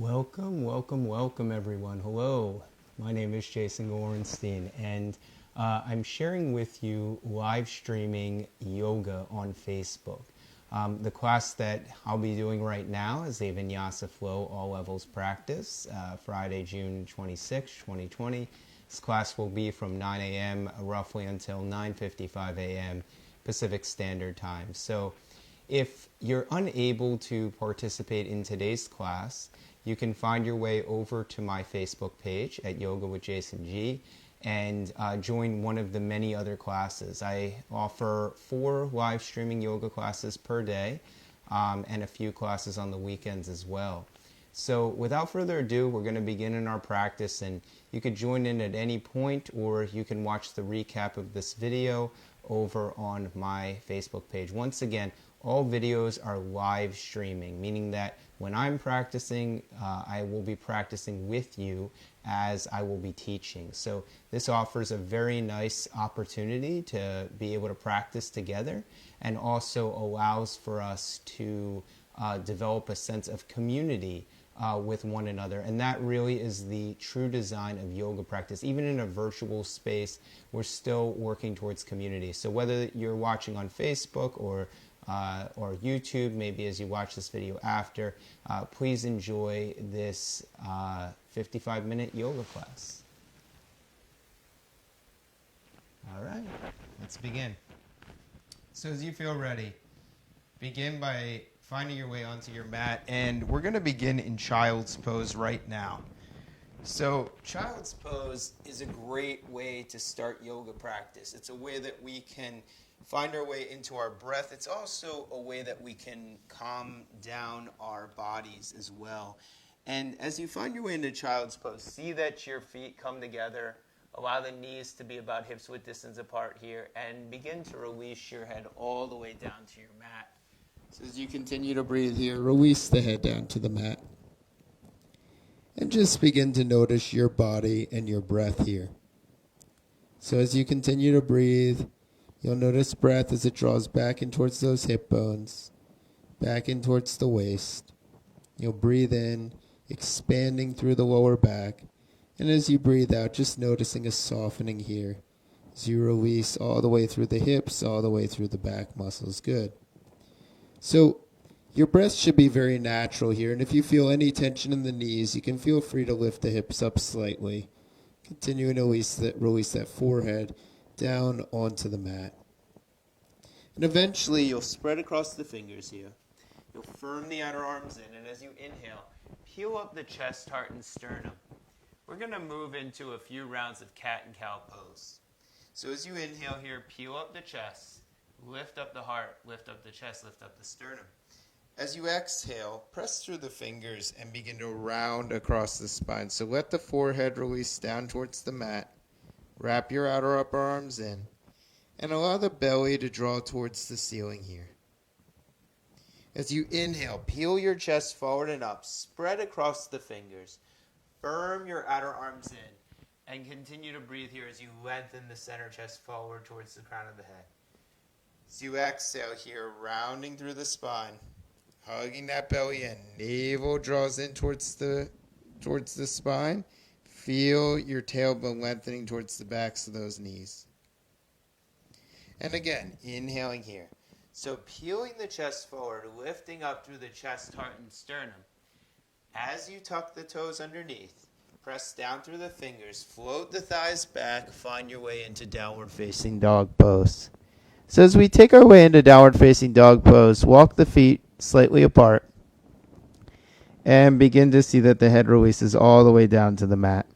Welcome everyone. Hello, my name is Jason Gorenstein, and I'm sharing with you live streaming yoga on Facebook. The class that I'll be doing right now is a Vinyasa flow all levels practice, Friday, June 26, 2020. This class will be from 9 a.m. roughly until 9:55 a.m. Pacific Standard Time. So if you're unable to participate in today's class, you can find your way over to my Facebook page at Yoga with Jason G and join one of the many other classes. I offer 4 live streaming yoga classes per day and a few classes on the weekends as well. So without further ado, we're going to begin in our practice, and you could join in at any point, or you can watch the recap of this video over on my Facebook page. Once again, all videos are live streaming, meaning that when I'm practicing, I will be practicing with you as I will be teaching. So this offers a very nice opportunity to be able to practice together, and also allows for us to develop a sense of community with one another. And that really is the true design of yoga practice. Even in a virtual space, we're still working towards community. So whether you're watching on Facebook or YouTube, maybe as you watch this video after, please enjoy this 55-minute yoga class. All right, let's begin. So as you feel ready, begin by finding your way onto your mat, and we're going to begin in child's pose right now. So child's pose is a great way to start yoga practice. It's a way that we can find our way into our breath. It's also a way that we can calm down our bodies as well. And as you find your way into child's pose, see that your feet come together. Allow the knees to be about hips-width distance apart here, and begin to release your head all the way down to your mat. So as you continue to breathe here, release the head down to the mat. And just begin to notice your body and your breath here. So as you continue to breathe, you'll notice breath as it draws back in towards those hip bones, back in towards the waist. You'll breathe in, expanding through the lower back. And as you breathe out, just noticing a softening here. As you release all the way through the hips, all the way through the back muscles. Good. So your breath should be very natural here. And if you feel any tension in the knees, you can feel free to lift the hips up slightly. Continuing to release that forehead down onto the mat. And eventually you'll spread across the fingers here. You'll firm the outer arms in, and as you inhale, peel up the chest, heart, and sternum. We're going to move into a few rounds of cat and cow pose. So as you inhale here, peel up the chest, lift up the heart, lift up the chest, lift up the sternum. As you exhale, press through the fingers and begin to round across the spine. So let the forehead release down towards the mat. Wrap your outer upper arms in, and allow the belly to draw towards the ceiling here. As you inhale, peel your chest forward and up, spread across the fingers, firm your outer arms in, and continue to breathe here as you lengthen the center chest forward towards the crown of the head. As you exhale here, rounding through the spine, hugging that belly in, navel draws in towards the spine. Feel your tailbone lengthening towards the backs of those knees. And again, inhaling here. So peeling the chest forward, lifting up through the chest, heart, and sternum. As you tuck the toes underneath, press down through the fingers, float the thighs back, find your way into downward facing dog pose. So as we take our way into downward facing dog pose, walk the feet slightly apart and begin to see that the head releases all the way down to the mat.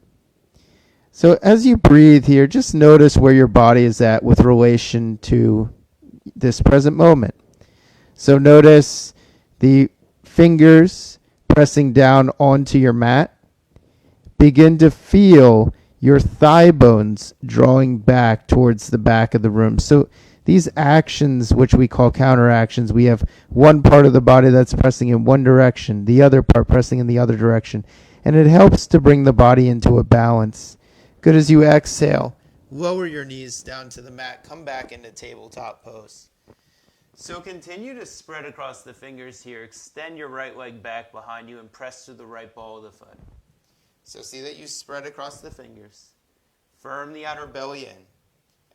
So as you breathe here, just notice where your body is at with relation to this present moment. So notice the fingers pressing down onto your mat. Begin to feel your thigh bones drawing back towards the back of the room. So these actions, which we call counteractions, we have one part of the body that's pressing in one direction, the other part pressing in the other direction. And it helps to bring the body into a balance. Good. As you exhale, lower your knees down to the mat. Come back into tabletop pose. So continue to spread across the fingers here. Extend your right leg back behind you and press through the right ball of the foot. So see that you spread across the fingers. Firm the outer belly in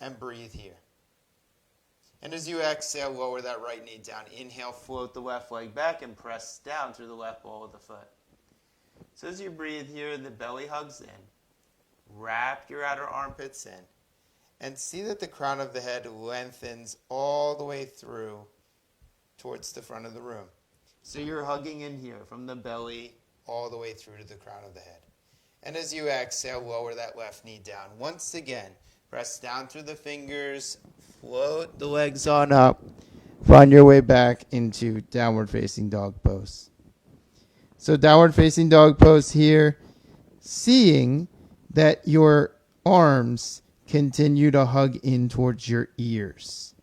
and breathe here. And as you exhale, lower that right knee down. Inhale, float the left leg back and press down through the left ball of the foot. So as you breathe here, the belly hugs in. Wrap your outer armpits in. And see that the crown of the head lengthens all the way through towards the front of the room. So you're hugging in here from the belly all the way through to the crown of the head. And as you exhale, lower that left knee down. Once again, press down through the fingers, float the legs on up, find your way back into downward facing dog pose. So downward facing dog pose here, seeing that your arms continue to hug in towards your ears.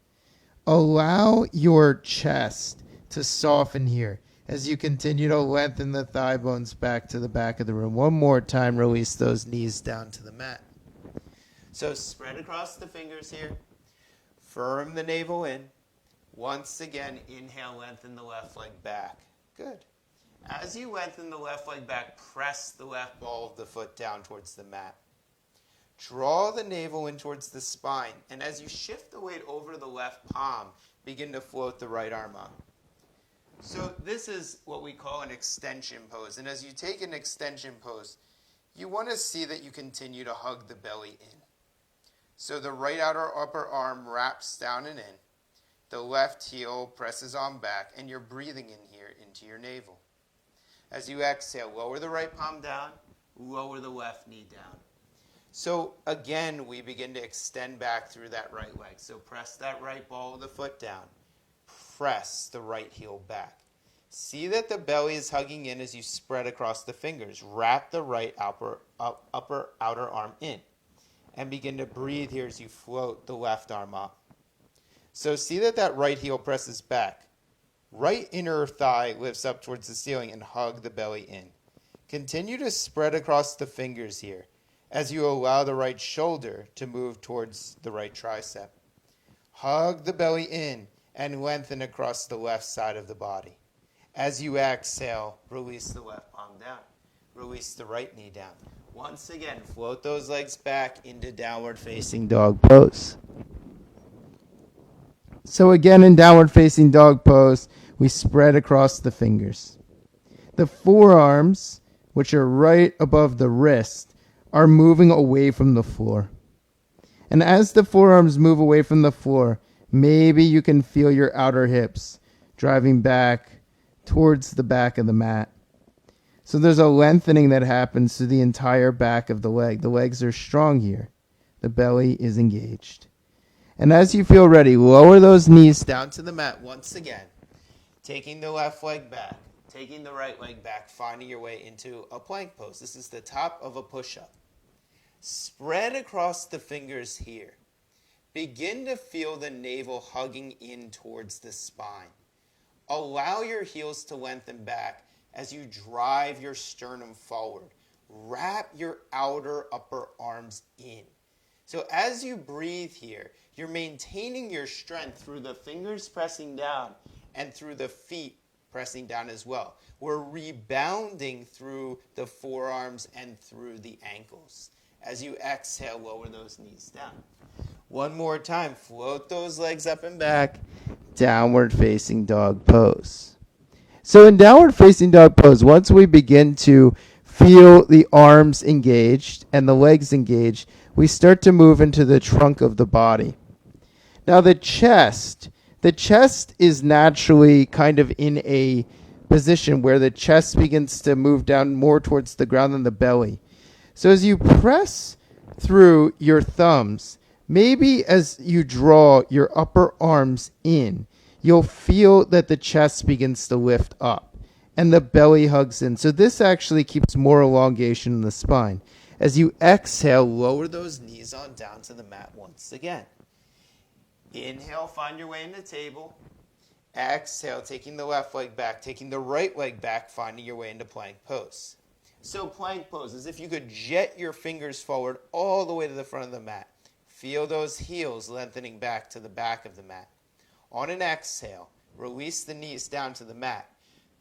Allow your chest to soften here as you continue to lengthen the thigh bones back to the back of the room. One more time, release those knees down to the mat. So spread across the fingers here. Firm the navel in. Once again, inhale, lengthen the left leg back. Good. As you lengthen the left leg back, press the left ball of the foot down towards the mat. Draw the navel in towards the spine, and as you shift the weight over the left palm, begin to float the right arm up. So this is what we call an extension pose, and as you take an extension pose, you want to see that you continue to hug the belly in. So the right outer upper arm wraps down and in, the left heel presses on back, and you're breathing in here into your navel. As you exhale, lower the right palm down, lower the left knee down. So again, we begin to extend back through that right leg. So press that right ball of the foot down. Press the right heel back. See that the belly is hugging in as you spread across the fingers. Wrap the right upper outer arm in. And begin to breathe here as you float the left arm up. So see that that right heel presses back. Right inner thigh lifts up towards the ceiling and hug the belly in. Continue to spread across the fingers here as you allow the right shoulder to move towards the right tricep. Hug the belly in and lengthen across the left side of the body. As you exhale, release the left palm down. Release the right knee down. Once again, float those legs back into downward facing dog pose. So again, in downward facing dog pose, we spread across the fingers. The forearms, which are right above the wrist, are moving away from the floor. And as the forearms move away from the floor, maybe you can feel your outer hips driving back towards the back of the mat. So there's a lengthening that happens to the entire back of the leg. The legs are strong here. The belly is engaged. And as you feel ready, lower those knees down to the mat once again. Taking the left leg back, taking the right leg back, finding your way into a plank pose. This is the top of a push-up. Spread across the fingers here. Begin to feel the navel hugging in towards the spine. Allow your heels to lengthen back as you drive your sternum forward. Wrap your outer upper arms in. So as you breathe here, you're maintaining your strength through the fingers pressing down and through the feet pressing down as well. We're rebounding through the forearms and through the ankles. As you exhale, lower those knees down. One more time, float those legs up and back. Downward facing dog pose. So in downward facing dog pose, once we begin to feel the arms engaged and the legs engaged, we start to move into the trunk of the body. Now the chest is naturally kind of in a position where the chest begins to move down more towards the ground than the belly. So as you press through your thumbs, maybe as you draw your upper arms in, you'll feel that the chest begins to lift up and the belly hugs in. So this actually keeps more elongation in the spine. As you exhale, lower those knees on down to the mat once again. Inhale, find your way into table. Exhale, taking the left leg back, taking the right leg back, finding your way into plank pose. So plank pose is if you could jet your fingers forward all the way to the front of the mat. Feel those heels lengthening back to the back of the mat. On an exhale, release the knees down to the mat.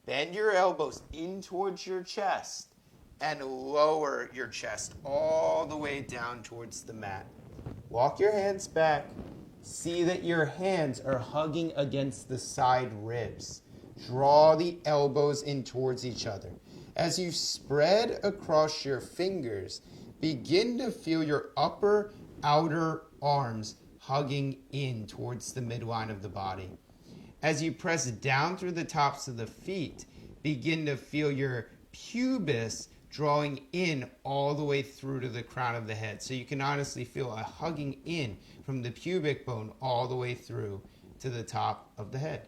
Bend your elbows in towards your chest and lower your chest all the way down towards the mat. Walk your hands back. See that your hands are hugging against the side ribs. Draw the elbows in towards each other. As you spread across your fingers, begin to feel your upper outer arms hugging in towards the midline of the body. As you press down through the tops of the feet, begin to feel your pubis drawing in all the way through to the crown of the head. So you can honestly feel a hugging in from the pubic bone all the way through to the top of the head.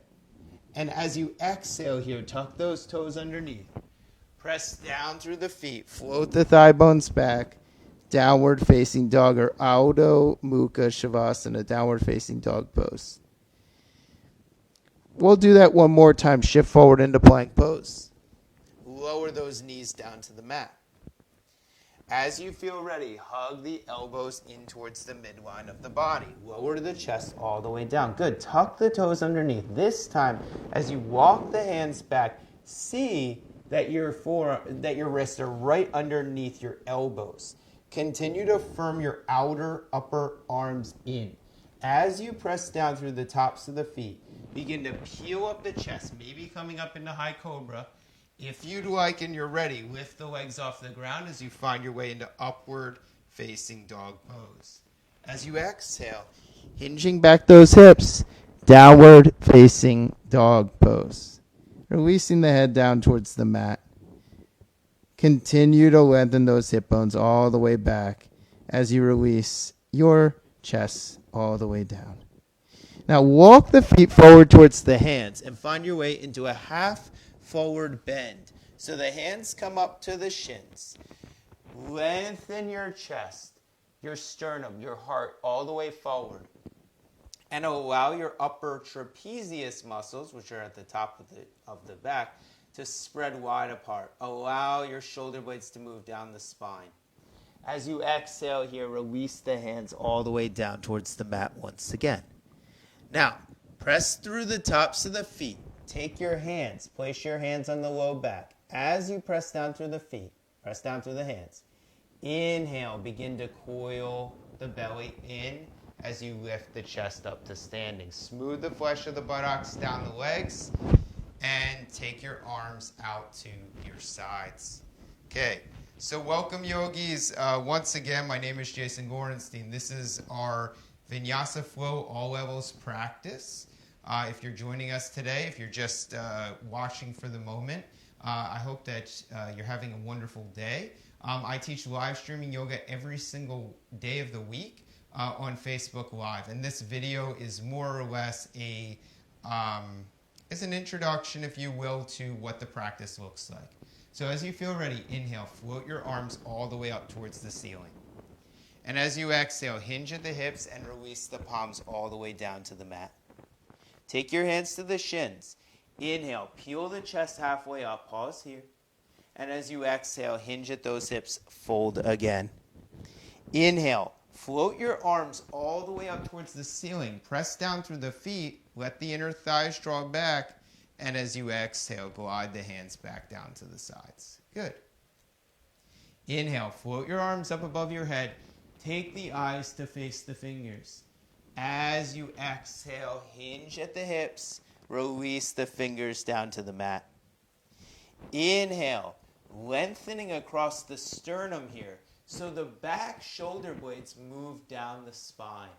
And as you exhale here, tuck those toes underneath. Press down through the feet. Float the thigh bones back. Downward facing dog, or Adho Mukha Shavasana, downward facing dog pose. We'll do that one more time. Shift forward into plank pose. Lower those knees down to the mat. As you feel ready, hug the elbows in towards the midline of the body. Lower the chest all the way down. Good. Tuck the toes underneath. This time, as you walk the hands back, see that your wrists are right underneath your elbows. Continue to firm your outer upper arms in. As you press down through the tops of the feet, begin to peel up the chest, maybe coming up into high cobra. If you'd like and you're ready, lift the legs off the ground as you find your way into upward facing dog pose. As you exhale, hinging back those hips, downward facing dog pose. Releasing the head down towards the mat. Continue to lengthen those hip bones all the way back as you release your chest all the way down. Now walk the feet forward towards the hands and find your way into a half forward bend. So the hands come up to the shins. Lengthen your chest, your sternum, your heart all the way forward. And allow your upper trapezius muscles, which are at the top of the back, to spread wide apart. Allow your shoulder blades to move down the spine. As you exhale here, release the hands all the way down towards the mat once again. Now, press through the tops of the feet. Take your hands, place your hands on the low back. As you press down through the feet, press down through the hands. Inhale, begin to coil the belly in as you lift the chest up to standing. Smooth the flesh of the buttocks down the legs and take your arms out to your sides. Okay, so welcome yogis. Once again, my name is Jason Gorenstein. This is our Vinyasa Flow All Levels practice. If you're joining us today, if you're just watching for the moment, I hope that you're having a wonderful day. I teach live streaming yoga every single day of the week on Facebook Live. And this video is more or less is an introduction, if you will, to what the practice looks like. So as you feel ready, inhale, float your arms all the way up towards the ceiling. And as you exhale, hinge at the hips and release the palms all the way down to the mat. Take your hands to the shins. Inhale, peel the chest halfway up. Pause here. And as you exhale, hinge at those hips, fold again. Inhale, float your arms all the way up towards the ceiling. Press down through the feet. Let the inner thighs draw back. And as you exhale, glide the hands back down to the sides. Good. Inhale, float your arms up above your head. Take the eyes to face the fingers. As you exhale, hinge at the hips. Release the fingers down to the mat. Inhale, lengthening across the sternum here. So the back shoulder blades move down the spine.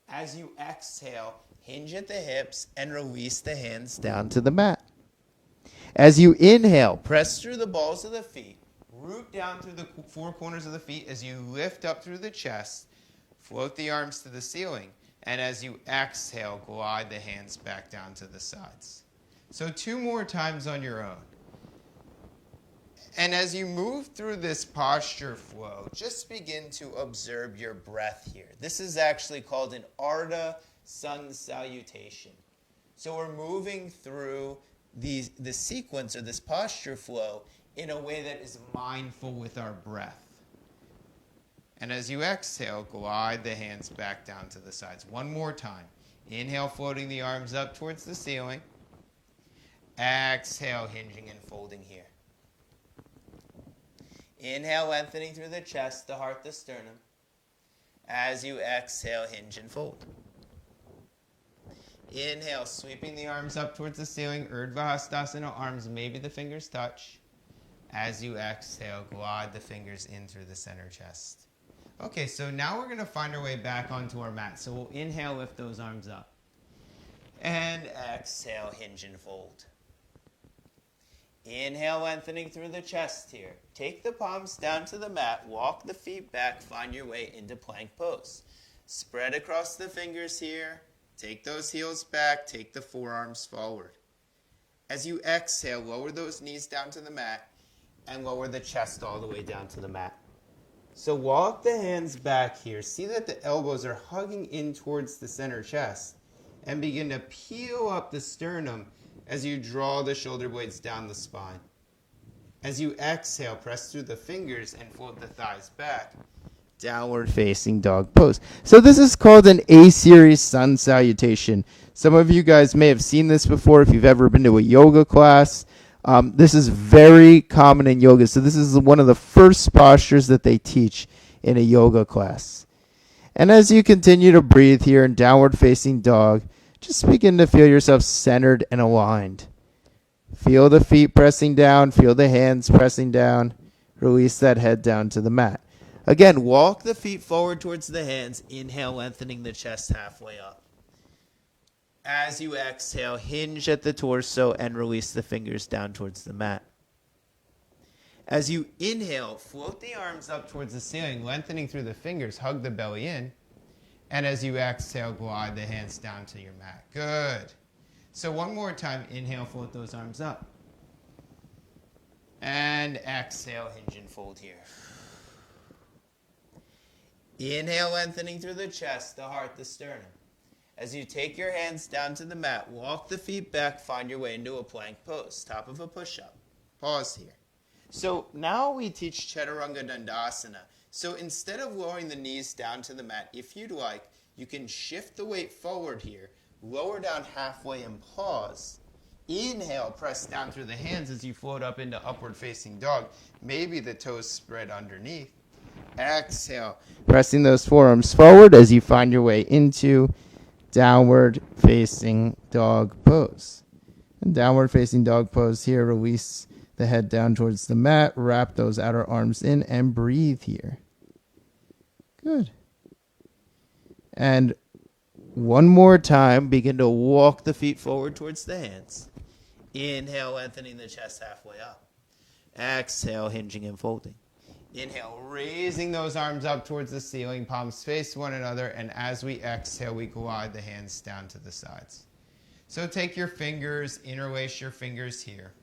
As you exhale, hinge at the hips and release the hands down to the mat. As you inhale, press through the balls of the feet. Root down through the four corners of the feet as you lift up through the chest. Float the arms to the ceiling. And as you exhale, glide the hands back down to the sides. So 2 more times on your own. And as you move through this posture flow, just begin to observe your breath here. This is actually called an Ardha Sun Salutation. So we're moving through the sequence or this posture flow in a way that is mindful with our breath. And as you exhale, glide the hands back down to the sides. 1 more time. Inhale, floating the arms up towards the ceiling. Exhale, hinging and folding here. Inhale, lengthening through the chest, the heart, the sternum. As you exhale, hinge and fold. Inhale, sweeping the arms up towards the ceiling. Urdhva arms, maybe the fingers touch. As you exhale, glide the fingers in through the center chest. Okay, so now we're going to find our way back onto our mat. So we'll inhale, lift those arms up. And exhale, hinge and fold. Inhale, lengthening through the chest here. Take the palms down to the mat, walk the feet back, find your way into plank pose. Spread across the fingers here. Take those heels back, take the forearms forward. As you exhale, lower those knees down to the mat and lower the chest all the way down to the mat. So walk the hands back here. See that the elbows are hugging in towards the center chest and begin to peel up the sternum as you draw the shoulder blades down the spine. As you exhale, press through the fingers and fold the thighs back. Downward facing dog pose. So this is called an A-series sun salutation. Some of you guys may have seen this before if you've ever been to a yoga class. This is very common in yoga. So this is one of the first postures that they teach in a yoga class. And as you continue to breathe here in downward facing dog, just begin to feel yourself centered and aligned. Feel the feet pressing down. Feel the hands pressing down. Release that head down to the mat. Again, walk the feet forward towards the hands. Inhale, lengthening the chest halfway up. As you exhale, hinge at the torso and release the fingers down towards the mat. As you inhale, float the arms up towards the ceiling, lengthening through the fingers. Hug the belly in. And as you exhale, glide the hands down to your mat. Good. So one more time, inhale, float those arms up. And exhale, hinge and fold here. Inhale, lengthening through the chest, the heart, the sternum. As you take your hands down to the mat, walk the feet back, find your way into a plank pose, top of a push-up. Pause here. So now we teach Chaturanga Dandasana. So instead of lowering the knees down to the mat, if you'd like, you can shift the weight forward here, lower down halfway and pause. Inhale, press down through the hands as you float up into upward facing dog. Maybe the toes spread underneath. Exhale, pressing those forearms forward as you find your way into downward facing dog pose. And downward facing dog pose here, release the head down towards the mat, wrap those outer arms in and breathe here. Good. And one more time, begin to walk the feet forward towards the hands. Inhale, lengthening the chest halfway up. Exhale, hinging and folding. Inhale, raising those arms up towards the ceiling, palms face one another, and as we exhale, we glide the hands down to the sides. So take your fingers, interlace your fingers here.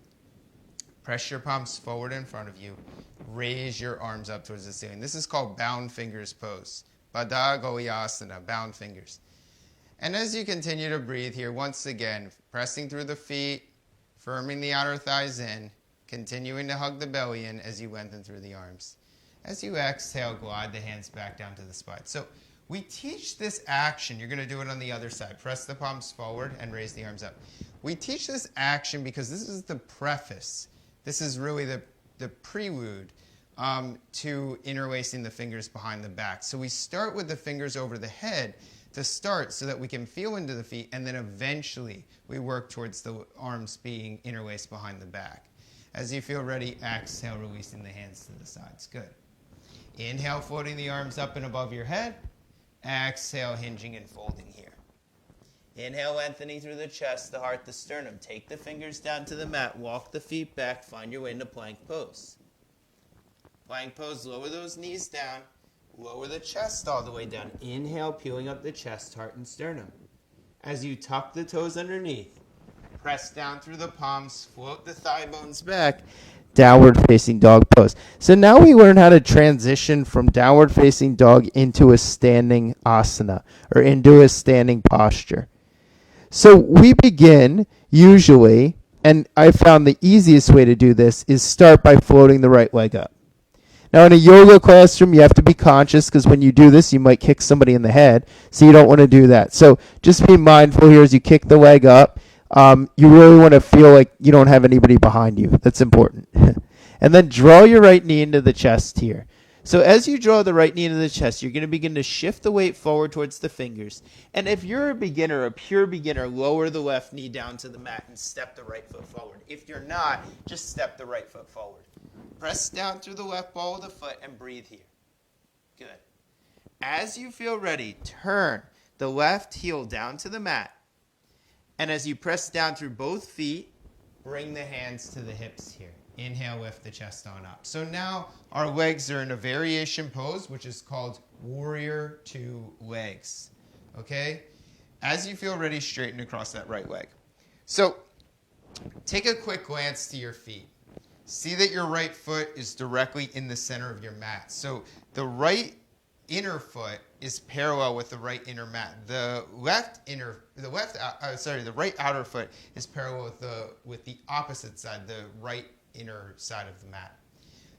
Press your palms forward in front of you. Raise your arms up towards the ceiling. This is called bound fingers pose. Bhujangasana, bound fingers. And as you continue to breathe here, once again, pressing through the feet, firming the outer thighs in, continuing to hug the belly in as you lengthen through the arms. As you exhale, glide the hands back down to the spine. So we teach this action. You're going to do it on the other side. Press the palms forward and raise the arms up. We teach this action because this is the preface. This is really the prelude to interlacing the fingers behind the back. So we start with the fingers over the head to start so that we can feel into the feet, and then eventually we work towards the arms being interlaced behind the back. As you feel ready, exhale, releasing the hands to the sides. Good. Inhale, floating the arms up and above your head. Exhale, hinging and folding here. Inhale, lengthening through the chest, the heart, the sternum. Take the fingers down to the mat. Walk the feet back. Find your way into plank pose. Plank pose, lower those knees down. Lower the chest all the way down. Inhale, peeling up the chest, heart, and sternum. As you tuck the toes underneath, press down through the palms, float the thigh bones back, downward facing dog pose. So now we learn how to transition from downward facing dog into a standing asana, or into a standing posture. So we begin usually, and I found the easiest way to do this is start by floating the right leg up. Now, in a yoga classroom, you have to be conscious because when you do this, you might kick somebody in the head. So you don't want to do that. So just be mindful here as you kick the leg up. You really want to feel like you don't have anybody behind you. That's important. And then draw your right knee into the chest here. So as you draw the right knee into the chest, you're going to begin to shift the weight forward towards the fingers. And if you're a beginner, a pure beginner, lower the left knee down to the mat and step the right foot forward. If you're not, just step the right foot forward. Press down through the left ball of the foot and breathe here. Good. As you feel ready, turn the left heel down to the mat. And as you press down through both feet, bring the hands to the hips here. Inhale, lift the chest on up. So now our legs are in a variation pose, which is called warrior two legs. Okay? As you feel ready, straighten across that right leg. So take a quick glance to your feet. See that your right foot is directly in the center of your mat. So the right inner foot is parallel with the right inner mat. The right outer foot is parallel with the opposite side, the right inner side of the mat.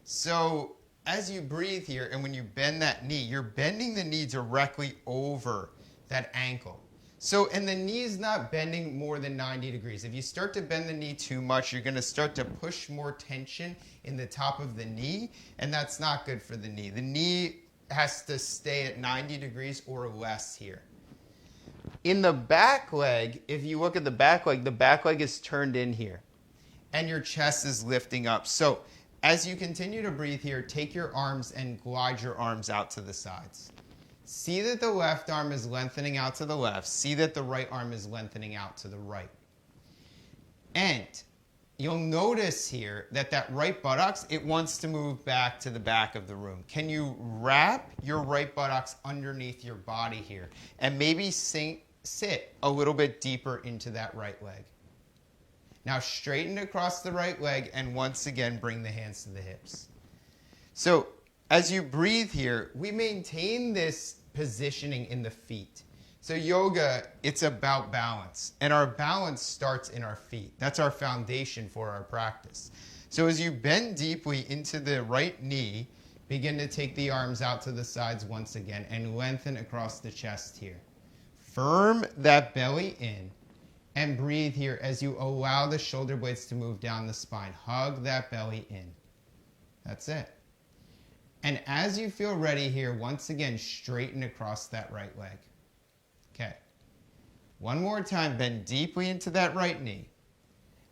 So as you breathe here, and when you bend that knee, you're bending the knee directly over that ankle. So, and the knee is not bending more than 90 degrees. If you start to bend the knee too much, you're going to start to push more tension in the top of the knee, and that's not good for the knee. The knee has to stay at 90 degrees or less here. In the back leg, if you look at the back leg is turned in here, and your chest is lifting up. So as you continue to breathe here, take your arms and glide your arms out to the sides. See that the left arm is lengthening out to the left. See that the right arm is lengthening out to the right. And you'll notice here that that right buttocks, it wants to move back to the back of the room. Can you wrap your right buttocks underneath your body here and maybe sit a little bit deeper into that right leg? Now straighten across the right leg and once again bring the hands to the hips. So as you breathe here, we maintain this positioning in the feet. So yoga, it's about balance. And our balance starts in our feet. That's our foundation for our practice. So as you bend deeply into the right knee, begin to take the arms out to the sides once again and lengthen across the chest here. Firm that belly in and breathe here as you allow the shoulder blades to move down the spine. Hug that belly in. That's it. And as you feel ready here, once again, straighten across that right leg. Okay. One more time, bend deeply into that right knee.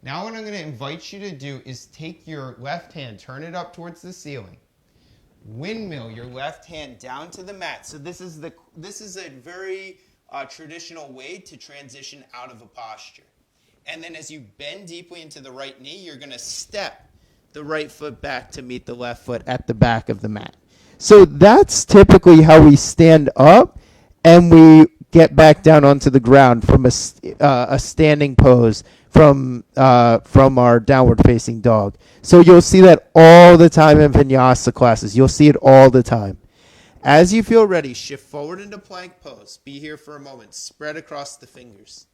Now what I'm going to invite you to do is take your left hand, turn it up towards the ceiling. Windmill your left hand down to the mat. So this is a very traditional way to transition out of a posture. And then as you bend deeply into the right knee, you're going to step the right foot back to meet the left foot at the back of the mat. So that's typically how we stand up and we get back down onto the ground from a standing pose from our downward facing dog. So you'll see that all the time in Vinyasa classes. You'll see it all the time. As you feel ready, shift forward into plank pose. Be here for a moment. Spread across the fingers.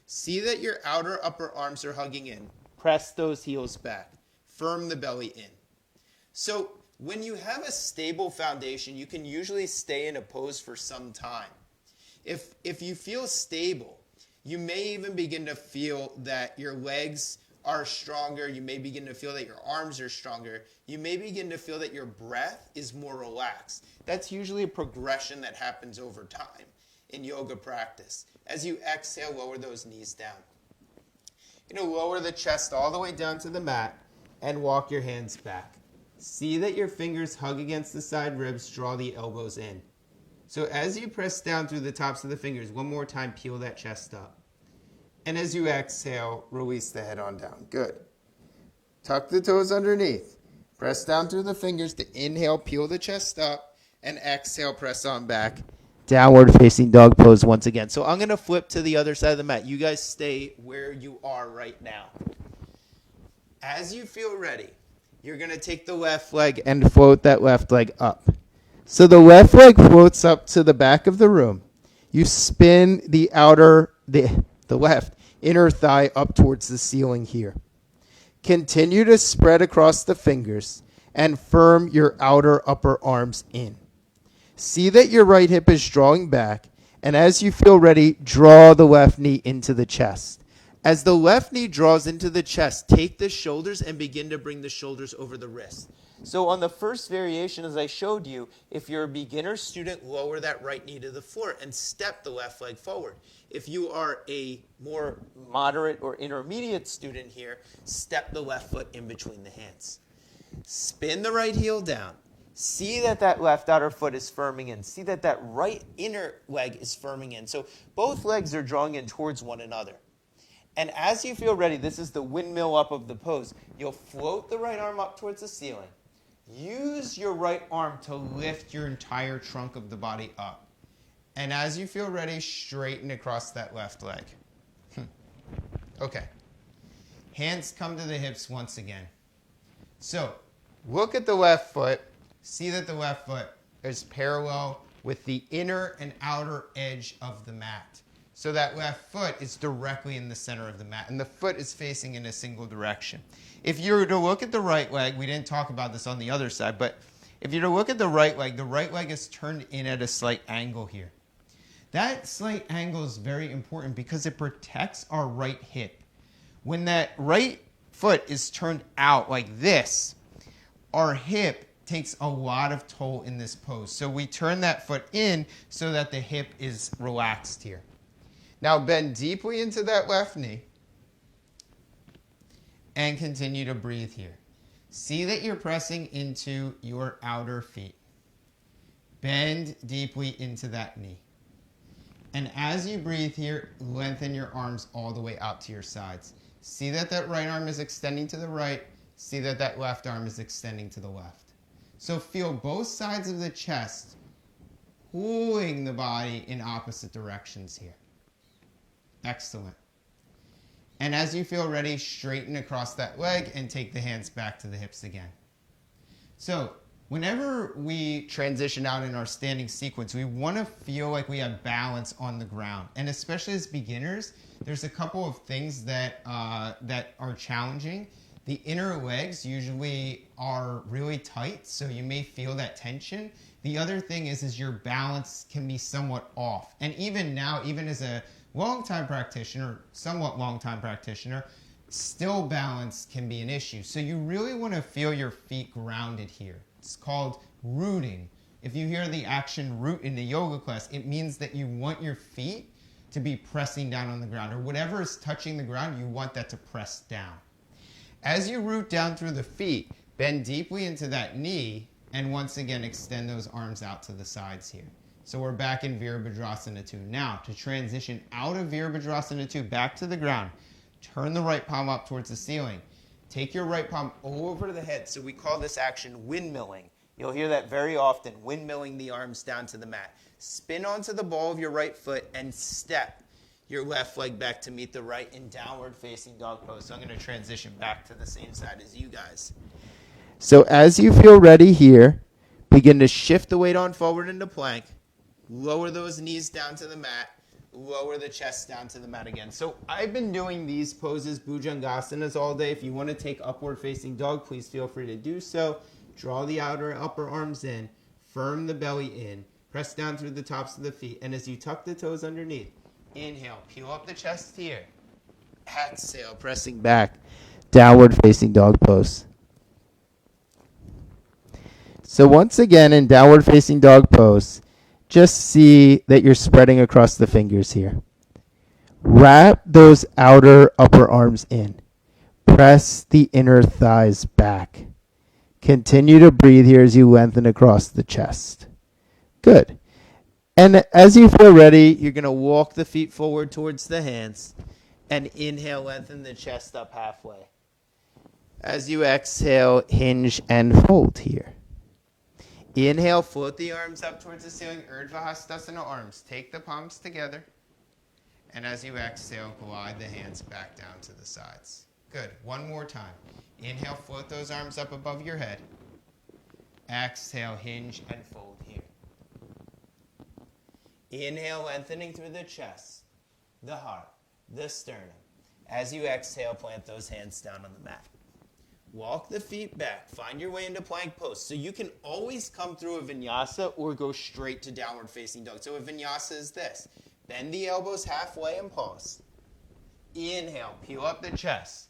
See that your outer upper arms are hugging in. Press those heels back. Firm the belly in. So when you have a stable foundation, you can usually stay in a pose for some time. If you feel stable, you may even begin to feel that your legs are stronger. You may begin to feel that your arms are stronger. You may begin to feel that your breath is more relaxed. That's usually a progression that happens over time in yoga practice. As you exhale, lower those knees down. You're going to lower the chest all the way down to the mat and walk your hands back. See that your fingers hug against the side ribs. Draw the elbows in. So as you press down through the tops of the fingers, one more time, peel that chest up. And as you exhale, release the head on down. Good. Tuck the toes underneath. Press down through the fingers to inhale, peel the chest up, and exhale, press on back. Downward facing dog pose once again. So I'm going to flip to the other side of the mat. You guys stay where you are right now. As you feel ready, you're going to take the left leg and float that left leg up. So the left leg floats up to the back of the room. You spin the left inner thigh up towards the ceiling here. Continue to spread across the fingers and firm your outer upper arms in. See that your right hip is drawing back, and as you feel ready, draw the left knee into the chest. As the left knee draws into the chest, take the shoulders and begin to bring the shoulders over the wrist. So on the first variation, as I showed you, if you're a beginner student, lower that right knee to the floor and step the left leg forward. If you are a more moderate or intermediate student here, step the left foot in between the hands. Spin the right heel down. See that that left outer foot is firming in. See that that right inner leg is firming in. So both legs are drawing in towards one another. And as you feel ready, this is the windmill up of the pose. You'll float the right arm up towards the ceiling. Use your right arm to lift your entire trunk of the body up. And as you feel ready, straighten across that left leg. Okay. Hands come to the hips once again. So look at the left foot. See that the left foot is parallel with the inner and outer edge of the mat. So that left foot is directly in the center of the mat, and the foot is facing in a single direction. If you were to look at the right leg, we didn't talk about this on the other side, but if you were to look at the right leg is turned in at a slight angle here. That slight angle is very important because it protects our right hip. When that right foot is turned out like this, our hip takes a lot of toll in this pose. So we turn that foot in so that the hip is relaxed here. Now bend deeply into that left knee and continue to breathe here. See that you're pressing into your outer feet. Bend deeply into that knee. And as you breathe here, lengthen your arms all the way out to your sides. See that that right arm is extending to the right. See that that left arm is extending to the left. So feel both sides of the chest pulling the body in opposite directions here. Excellent. And as you feel ready, straighten across that leg and take the hands back to the hips again. So whenever we transition out in our standing sequence, we want to feel like we have balance on the ground. And especially as beginners, there's a couple of things that are challenging. The inner legs usually are really tight, so you may feel that tension. The other thing is your balance can be somewhat off. And even now, even as a long-time practitioner, somewhat long-time practitioner, still balance can be an issue. So you really want to feel your feet grounded here. It's called rooting. If you hear the action root in a yoga class, it means that you want your feet to be pressing down on the ground, or whatever is touching the ground, you want that to press down. As you root down through the feet, bend deeply into that knee, and once again extend those arms out to the sides here. So we're back in Virabhadrasana 2. Now, to transition out of Virabhadrasana 2 back to the ground, turn the right palm up towards the ceiling. Take your right palm over the head. So we call this action windmilling. You'll hear that very often, windmilling the arms down to the mat. Spin onto the ball of your right foot and step your left leg back to meet the right in downward facing dog pose. So I'm going to transition back to the same side as you guys. So as you feel ready here, begin to shift the weight on forward into plank. Lower those knees down to the mat. Lower the chest down to the mat again. So I've been doing these poses, Bhujangasanas, all day. If you want to take upward facing dog, please feel free to do so. Draw the outer upper arms in. Firm the belly in. Press down through the tops of the feet. And as you tuck the toes underneath, inhale, peel up the chest here. Exhale, pressing back. Downward facing dog pose. So once again, in downward facing dog pose, just see that you're spreading across the fingers here. Wrap those outer upper arms in. Press the inner thighs back. Continue to breathe here as you lengthen across the chest. Good. And as you feel ready, you're going to walk the feet forward towards the hands and inhale, lengthen the chest up halfway. As you exhale, hinge and fold here. Inhale, float the arms up towards the ceiling, Urdhva Hastasana arms. Take the palms together. And as you exhale, glide the hands back down to the sides. Good. One more time. Inhale, float those arms up above your head. Exhale, hinge and fold here. Inhale, lengthening through the chest, the heart, the sternum. As you exhale, plant those hands down on the mat. Walk the feet back. Find your way into plank pose. So you can always come through a vinyasa or go straight to downward facing dog. So a vinyasa is this. Bend the elbows halfway and pause. Inhale, peel up the chest.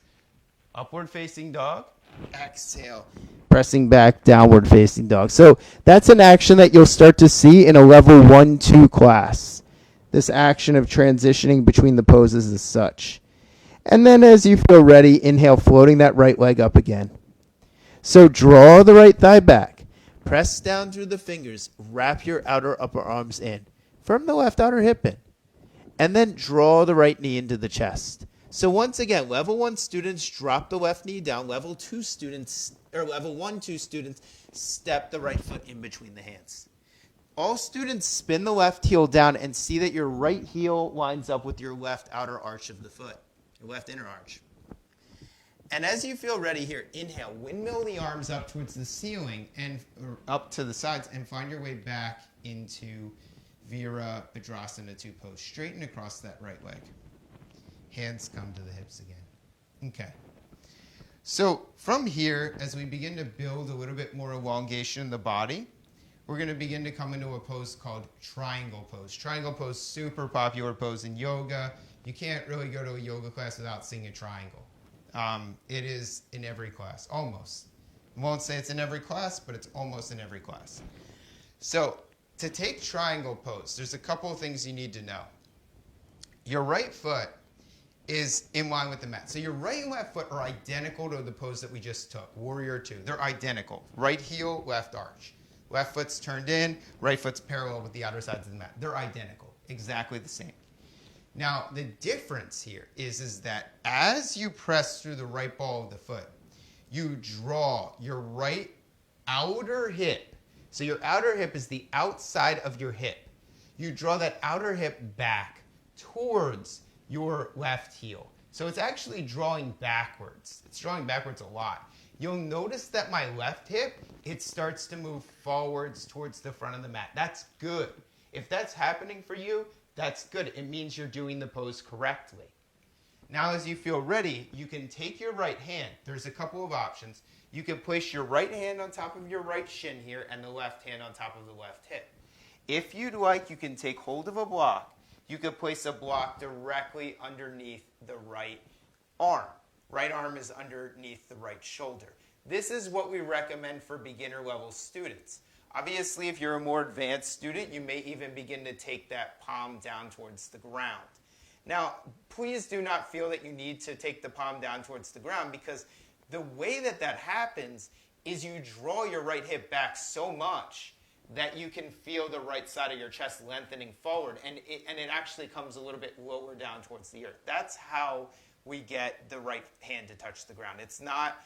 Upward facing dog. Exhale. Pressing back, downward facing dog. So that's an action that you'll start to see in a level 1-2 class. This action of transitioning between the poses as such. And then as you feel ready, inhale, floating that right leg up again. So draw the right thigh back. Press down through the fingers. Wrap your outer upper arms in. Firm the left outer hip in. And then draw the right knee into the chest. So once again, level 1 students drop the left knee down. Level 2 students, or level 1-2 students, step the right foot in between the hands. All students spin the left heel down and see that your right heel lines up with your left outer arch of the foot. Your left inner arch. And as you feel ready here, inhale, windmill the arms up towards the ceiling and or up to the sides and find your way back into Virabhadrasana 2 pose. Straighten across that right leg. Hands come to the hips again. Okay. So from here, as we begin to build a little bit more elongation in the body, we're going to begin to come into a pose called triangle pose. Triangle pose, super popular pose in yoga. You can't really go to a yoga class without seeing a triangle. It is in every class, almost. I won't say it's in every class, but it's almost in every class. So to take triangle pose, there's a couple of things you need to know. Your right foot is in line with the mat. So your right and left foot are identical to the pose that we just took, Warrior 2. They're identical. Right heel, left arch. Left foot's turned in, right foot's parallel with the outer sides of the mat. They're identical, exactly the same. Now, the difference here is that as you press through the right ball of the foot, you draw your right outer hip. So your outer hip is the outside of your hip. You draw that outer hip back towards your left heel. So it's actually drawing backwards. It's drawing backwards a lot. You'll notice that my left hip, it starts to move forwards towards the front of the mat. That's good. If that's happening for you, that's good. It means you're doing the pose correctly. Now, as you feel ready, you can take your right hand. There's a couple of options. You can place your right hand on top of your right shin here and the left hand on top of the left hip. If you'd like, you can take hold of a block. You could place a block directly underneath the right arm. Right arm is underneath the right shoulder. This is what we recommend for beginner level students. Obviously, if you're a more advanced student, you may even begin to take that palm down towards the ground. Now, please do not feel that you need to take the palm down towards the ground, because the way that that happens is you draw your right hip back so much that you can feel the right side of your chest lengthening forward, and it actually comes a little bit lower down towards the earth. That's how we get the right hand to touch the ground. It's not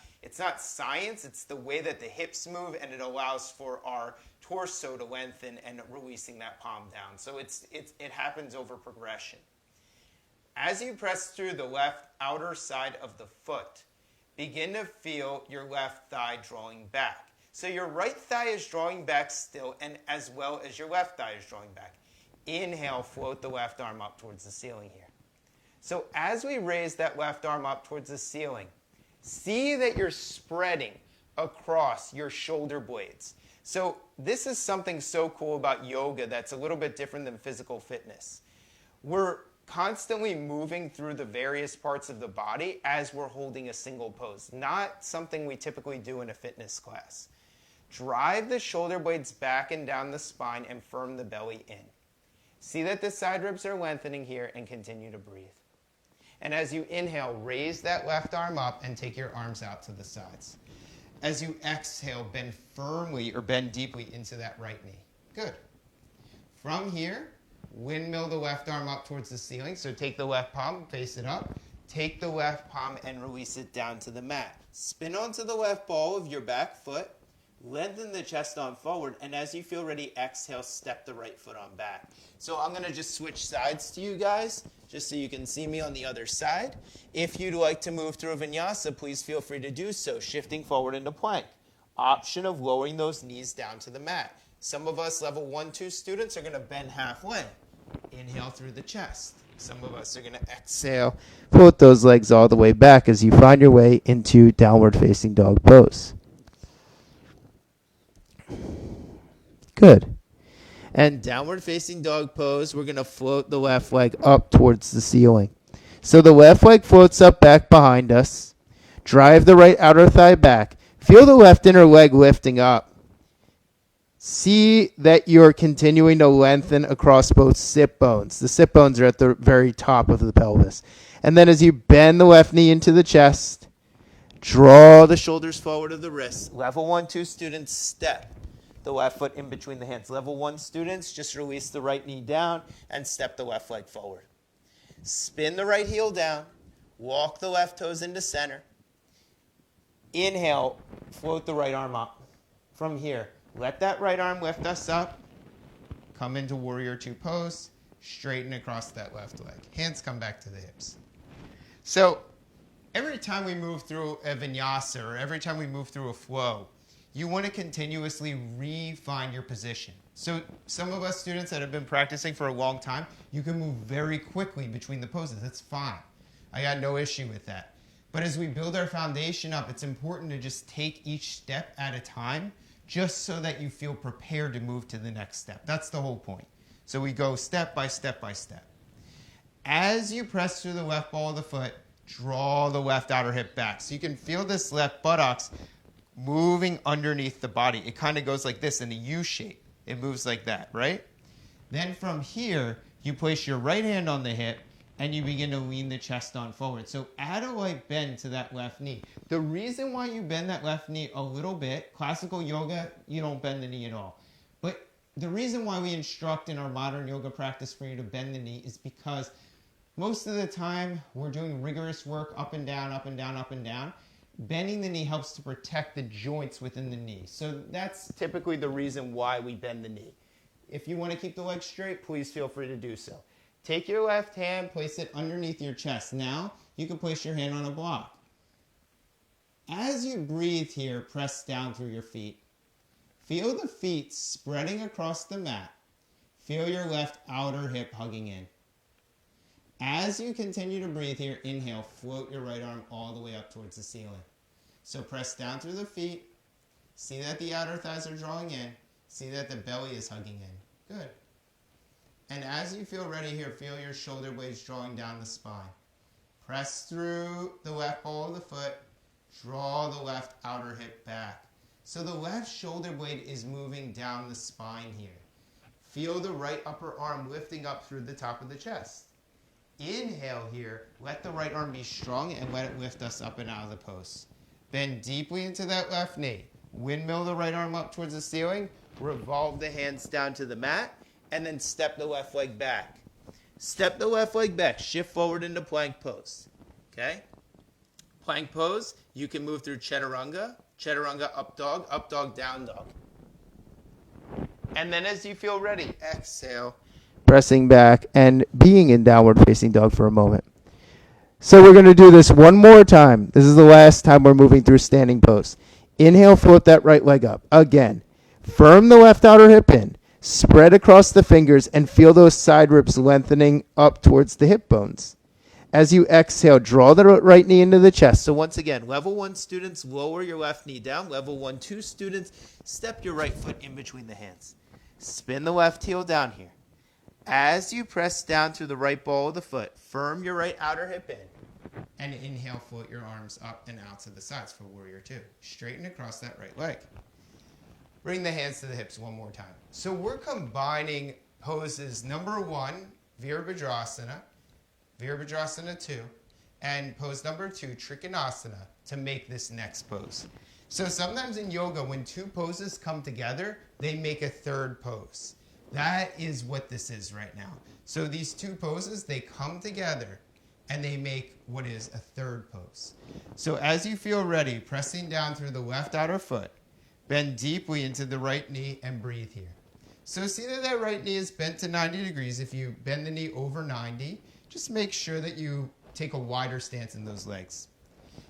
science, it's the way that the hips move, and it allows for our torso to lengthen and releasing that palm down. So it happens over progression. As you press through the left outer side of the foot, begin to feel your left thigh drawing back. So your right thigh is drawing back still, and as well as your left thigh is drawing back. Inhale, float the left arm up towards the ceiling here. So as we raise that left arm up towards the ceiling, see that you're spreading across your shoulder blades. So this is something so cool about yoga that's a little bit different than physical fitness. We're constantly moving through the various parts of the body as we're holding a single pose, not something we typically do in a fitness class. Drive the shoulder blades back and down the spine and firm the belly in. See that the side ribs are lengthening here, and continue to breathe. And as you inhale, raise that left arm up and take your arms out to the sides. As you exhale, bend firmly or bend deeply into that right knee. Good. From here, windmill the left arm up towards the ceiling. So take the left palm, face it up. Take the left palm and release it down to the mat. Spin onto the left ball of your back foot. Lengthen the chest on forward, and as you feel ready, exhale, step the right foot on back. So I'm going to just switch sides to you guys, just so you can see me on the other side. If you'd like to move through a vinyasa, please feel free to do so, shifting forward into plank. Option of lowering those knees down to the mat. Some of us level 1-2 students are going to bend halfway. Inhale through the chest. Some of us are going to exhale. Float those legs all the way back as you find your way into downward facing dog pose. Good. And downward facing dog pose, we're going to float the left leg up towards the ceiling. So the left leg floats up back behind us. Drive the right outer thigh back. Feel the left inner leg lifting up. See that you're continuing to lengthen across both sit bones. The sit bones are at the very top of the pelvis. And then as you bend the left knee into the chest, draw the shoulders forward of the wrists. Level 1, 2 students, step the left foot in between the hands. Level 1 students, just release the right knee down and step the left leg forward. Spin the right heel down. Walk the left toes into center. Inhale, float the right arm up. From here, let that right arm lift us up. Come into warrior 2 pose. Straighten across that left leg. Hands come back to the hips. So every time we move through a vinyasa or every time we move through a flow, you want to continuously refine your position. So some of us students that have been practicing for a long time, you can move very quickly between the poses. That's fine. I got no issue with that. But as we build our foundation up, it's important to just take each step at a time just so that you feel prepared to move to the next step. That's the whole point. So we go step by step by step. As you press through the left ball of the foot, draw the left outer hip back. So you can feel this left buttocks moving underneath the body. It kind of goes like this in a U shape. It moves like that, right? Then from here, you place your right hand on the hip and you begin to lean the chest on forward. So add a light bend to that left knee. The reason why you bend that left knee a little bit, classical yoga, you don't bend the knee at all. But the reason why we instruct in our modern yoga practice for you to bend the knee is because most of the time we're doing rigorous work up and down, up and down, up and down. Bending the knee helps to protect the joints within the knee. So that's typically the reason why we bend the knee. If you want to keep the leg straight, please feel free to do so. Take your left hand, place it underneath your chest. Now, you can place your hand on a block. As you breathe here, press down through your feet. Feel the feet spreading across the mat. Feel your left outer hip hugging in. As you continue to breathe here, inhale, float your right arm all the way up towards the ceiling. So press down through the feet. See that the outer thighs are drawing in. See that the belly is hugging in. Good. And as you feel ready here, feel your shoulder blades drawing down the spine. Press through the left ball of the foot. Draw the left outer hip back. So the left shoulder blade is moving down the spine here. Feel the right upper arm lifting up through the top of the chest. Inhale here. Let the right arm be strong and let it lift us up and out of the pose. Bend deeply into that left knee. Windmill the right arm up towards the ceiling. Revolve the hands down to the mat. And then step the left leg back. Step the left leg back. Shift forward into plank pose. Okay? Plank pose, you can move through chaturanga. Chaturanga up dog, down dog. And then as you feel ready, exhale. Pressing back and being in downward facing dog for a moment. So we're going to do this one more time. This is the last time we're moving through standing pose. Inhale, float that right leg up. Again, firm the left outer hip in. Spread across the fingers and feel those side ribs lengthening up towards the hip bones. As you exhale, draw the right knee into the chest. So once again, level 1 students, lower your left knee down. Level 1, 2 students, step your right foot in between the hands. Spin the left heel down here. As you press down through the right ball of the foot, firm your right outer hip in. And inhale, float your arms up and out to the sides for warrior 2. Straighten across that right leg. Bring the hands to the hips one more time. So we're combining poses number 1, Virabhadrasana, Virabhadrasana 2, and pose number 2, Trikanasana, to make this next pose. So sometimes in yoga, when 2 poses come together, they make a third pose. That is what this is right now. So these 2 poses, they come together and they make what is a third pose. So as you feel ready, pressing down through the left outer foot, bend deeply into the right knee and breathe here. So see that right knee is bent to 90 degrees. If you bend the knee over 90, just make sure that you take a wider stance in those legs.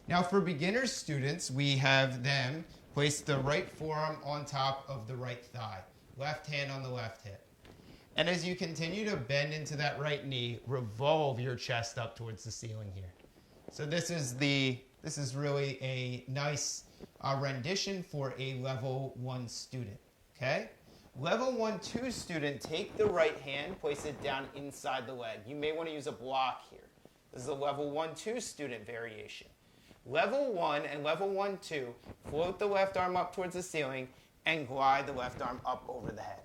Now for beginner students, we have them place the right forearm on top of the right thigh. Left hand on the left hip. And as you continue to bend into that right knee, revolve your chest up towards the ceiling here. So this is really a nice rendition for a level 1 student, okay? Level 1-2 student, take the right hand, place it down inside the leg. You may want to use a block here. This is a level 1-2 student variation. Level 1 and level 1-2, float the left arm up towards the ceiling and glide the left arm up over the head.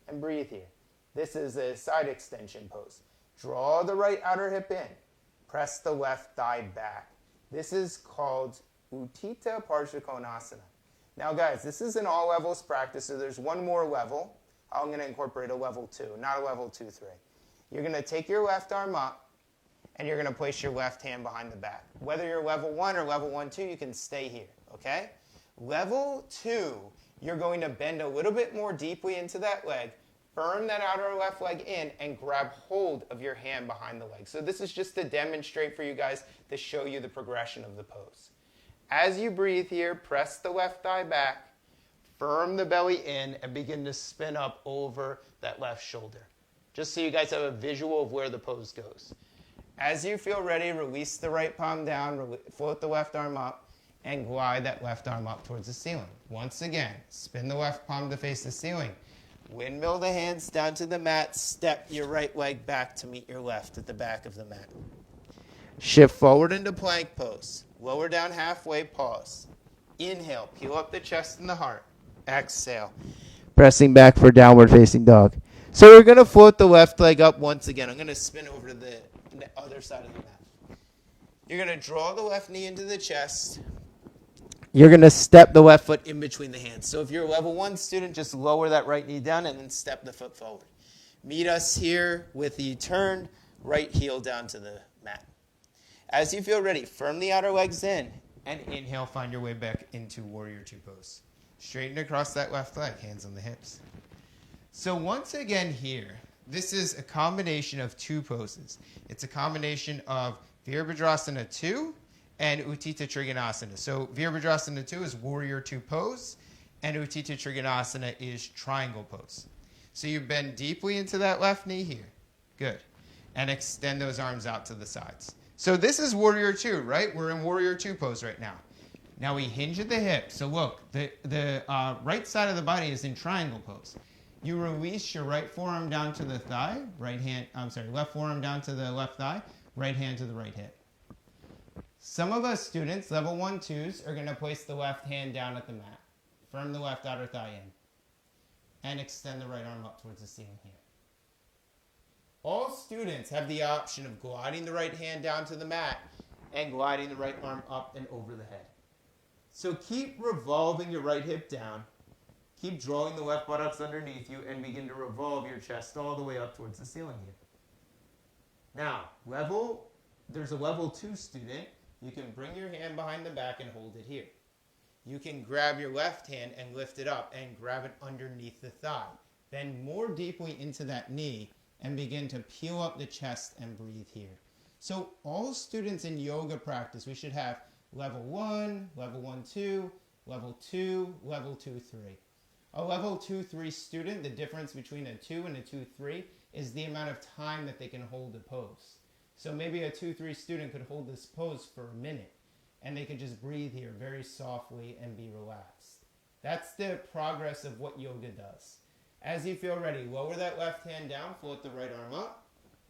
And breathe here. This is a side extension pose. Draw the right outer hip in. Press the left thigh back. This is called Utthita Trikanasana. Now guys, this is an all levels practice, so there's one more level. I'm going to incorporate a level 2, not a level 2-3. You're going to take your left arm up, and you're going to place your left hand behind the back. Whether you're level 1 or level 1-2, you can stay here, okay? Level 2, you're going to bend a little bit more deeply into that leg, firm that outer left leg in, and grab hold of your hand behind the leg. So this is just to demonstrate for you guys, to show you the progression of the pose. As you breathe here, press the left thigh back, firm the belly in, and begin to spin up over that left shoulder. Just so you guys have a visual of where the pose goes. As you feel ready, release the right palm down, float the left arm up, and glide that left arm up towards the ceiling. Once again, spin the left palm to face the ceiling. Windmill the hands down to the mat, step your right leg back to meet your left at the back of the mat. Shift forward into plank pose. Lower down halfway, pause. Inhale, peel up the chest and the heart. Exhale, pressing back for downward facing dog. So we're going to float the left leg up once again. I'm going to spin over to the other side of the mat. You're going to draw the left knee into the chest. You're going to step the left foot in between the hands. So if you're a level 1 student, just lower that right knee down and then step the foot forward. Meet us here with the turned right heel down to the mat. As you feel ready, firm the outer legs in and inhale, find your way back into Warrior 2 pose. Straighten across that left leg, hands on the hips. So once again here, this is a combination of 2 poses. It's a combination of Virabhadrasana 2 and Utthita Trikanasana. So Virabhadrasana 2 is Warrior 2 pose, and Utthita Trikanasana is triangle pose. So you bend deeply into that left knee here. Good. And extend those arms out to the sides. So this is Warrior 2, right? We're in Warrior 2 pose right now. Now we hinge at the hip. So look, the right side of the body is in triangle pose. You release your right forearm down to the thigh, left forearm down to the left thigh, right hand to the right hip. Some of us students, level 1-2s, are going to place the left hand down at the mat. Firm the left outer thigh in. And extend the right arm up towards the ceiling here. All students have the option of gliding the right hand down to the mat and gliding the right arm up and over the head. So keep revolving your right hip down. Keep drawing the left buttocks underneath you and begin to revolve your chest all the way up towards the ceiling here. Now, there's a level 2 student. You can bring your hand behind the back and hold it here. You can grab your left hand and lift it up and grab it underneath the thigh. Bend more deeply into that knee and begin to peel up the chest and breathe here. So all students in yoga practice, we should have level 1, level 1-2, level 2, level 2-3. A level 2-3 student, the difference between a 2 and a 2-3 is the amount of time that they can hold a pose. So maybe a 2-3 student could hold this pose for a minute, and they could just breathe here very softly and be relaxed. That's the progress of what yoga does. As you feel ready, lower that left hand down, float the right arm up.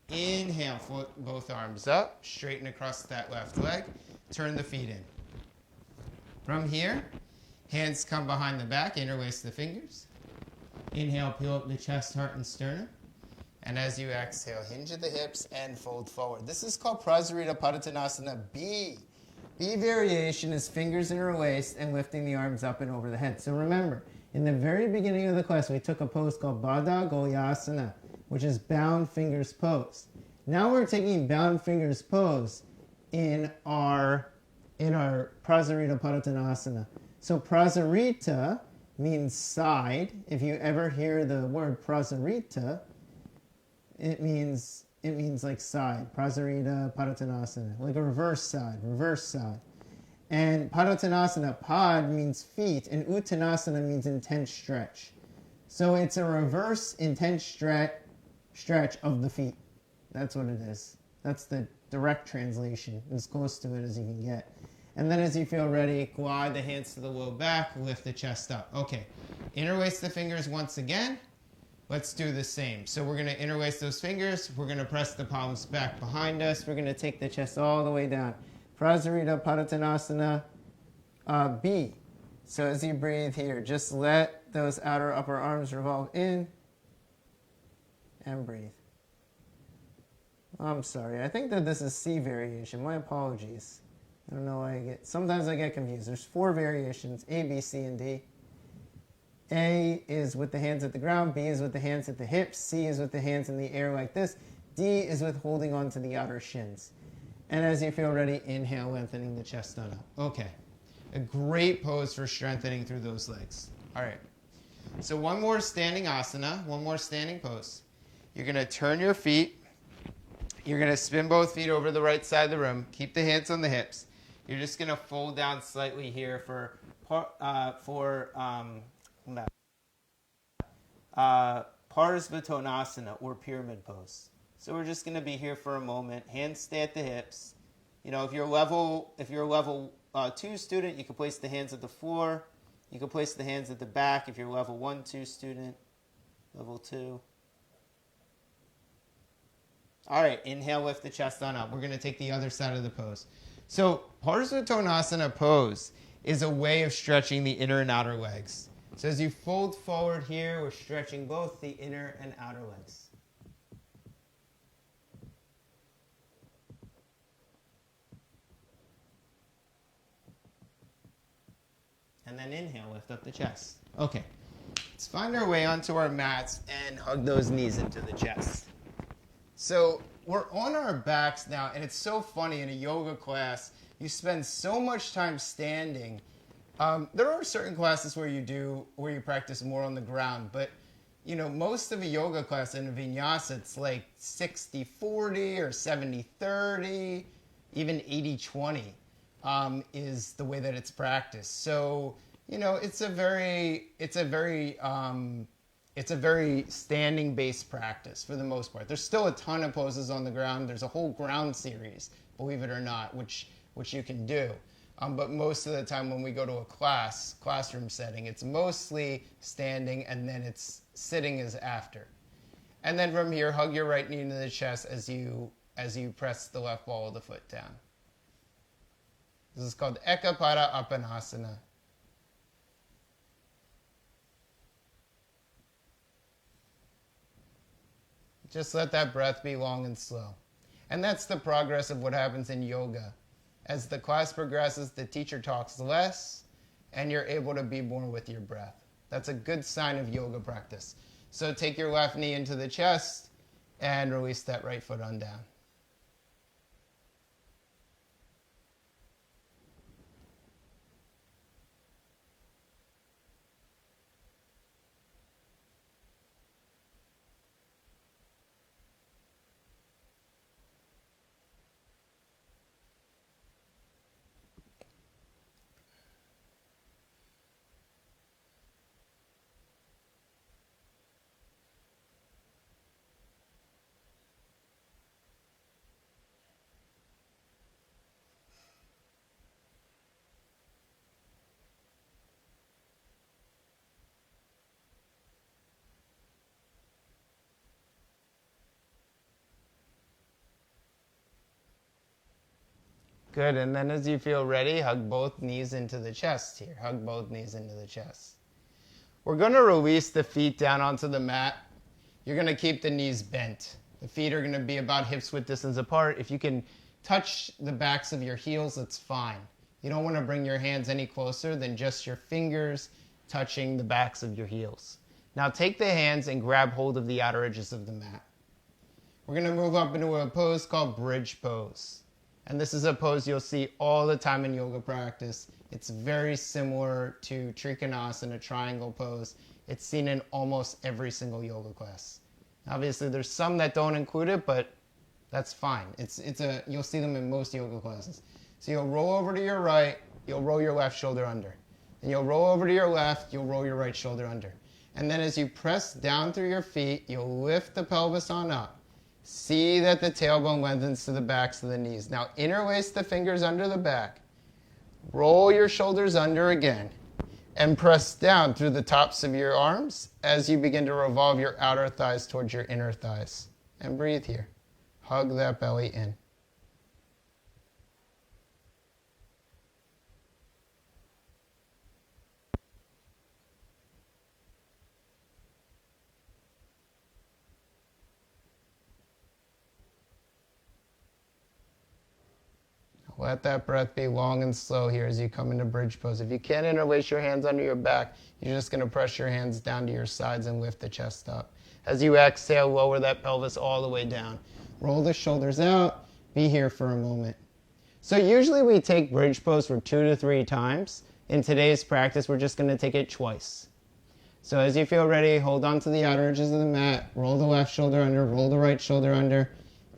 Inhale, float both arms up, straighten across that left leg, turn the feet in. From here, hands come behind the back, interlace the fingers. Inhale, peel up the chest, heart, and sternum. And as you exhale, hinge at the hips and fold forward. This is called Prasarita Padottanasana B. B variation is fingers interlaced and lifting the arms up and over the head. So remember, in the very beginning of the class, we took a pose called Baddha Golyasana, which is bound fingers pose. Now we're taking bound fingers pose in our Prasarita Padottanasana. So Prasarita means side. If you ever hear the word Prasarita, it means like side. Prasarita Padottanasana, like a reverse side. And Padottanasana, pad means feet, and Uttanasana means intense stretch. So it's a reverse intense stretch of the feet. That's what it is. That's the direct translation, as close to it as you can get. And then as you feel ready, glide the hands to the low back, lift the chest up. Okay, interlace the fingers once again. Let's do the same. So we're going to interlace those fingers. We're going to press the palms back behind us. We're going to take the chest all the way down. Prasarita Padottanasana B. So as you breathe here, just let those outer upper arms revolve in and breathe. I'm sorry. I think that this is C variation. My apologies. I don't know why sometimes I get confused. There's 4 variations, A, B, C, and D. A is with the hands at the ground, B is with the hands at the hips, C is with the hands in the air like this, D is with holding on to the outer shins. And as you feel ready, inhale, lengthening the chest on up. Okay. A great pose for strengthening through those legs. All right. So one more standing asana, one more standing pose. You're going to turn your feet. You're going to spin both feet over the right side of the room. Keep the hands on the hips. You're just going to fold down slightly here for Parsvatonasana, or pyramid pose. So we're just going to be here for a moment. Hands stay at the hips. You know, if you're a level 2 student, you can place the hands at the floor. You can place the hands at the back if you're level 1, 2 student, level 2. All right, inhale, lift the chest on up. We're going to take the other side of the pose. So Parsvatonasana pose is a way of stretching the inner and outer legs. So as you fold forward here, we're stretching both the inner and outer legs. And then inhale, lift up the chest. Okay, let's find our way onto our mats and hug those knees into the chest. So we're on our backs now, and it's so funny, in a yoga class, you spend so much time standing. There are certain classes where you practice more on the ground, but you know, most of a yoga class in a vinyasa, it's like 60-40 or 70-30, even 80-20 is the way that it's practiced. So, you know, it's a very standing-based practice for the most part. There's still a ton of poses on the ground. There's a whole ground series, believe it or not, which you can do. But most of the time when we go to a classroom setting, it's mostly standing, and then it's sitting is after. And then from here, hug your right knee into the chest as you press the left ball of the foot down. This is called Ekapada Appanasana. Just let that breath be long and slow. And that's the progress of what happens in yoga. As the class progresses, the teacher talks less, and you're able to be more with your breath. That's a good sign of yoga practice. So take your left knee into the chest and release that right foot on down. Good, and then as you feel ready, hug both knees into the chest here. Hug both knees into the chest. We're going to release the feet down onto the mat. You're going to keep the knees bent. The feet are going to be about hips width distance apart. If you can touch the backs of your heels, that's fine. You don't want to bring your hands any closer than just your fingers touching the backs of your heels. Now take the hands and grab hold of the outer edges of the mat. We're going to move up into a pose called bridge pose. And this is a pose you'll see all the time in yoga practice. It's very similar to Trikanasana, triangle pose. It's seen in almost every single yoga class. Obviously, there's some that don't include it, but that's fine. You'll see them in most yoga classes. So you'll roll over to your right, you'll roll your left shoulder under. Then you'll roll over to your left, you'll roll your right shoulder under. And then as you press down through your feet, you'll lift the pelvis on up. See that the tailbone lengthens to the backs of the knees. Now interlace the fingers under the back. Roll your shoulders under again. And press down through the tops of your arms as you begin to revolve your outer thighs towards your inner thighs. And breathe here. Hug that belly in. Let that breath be long and slow here as you come into bridge pose. If you can't interlace your hands under your back, you're just going to press your hands down to your sides and lift the chest up. As you exhale, lower that pelvis all the way down. Roll the shoulders out. Be here for a moment. So usually we take bridge pose for 2 to 3 times. In today's practice, we're just going to take it twice. So as you feel ready, hold on to the outer edges of the mat. Roll the left shoulder under, roll the right shoulder under.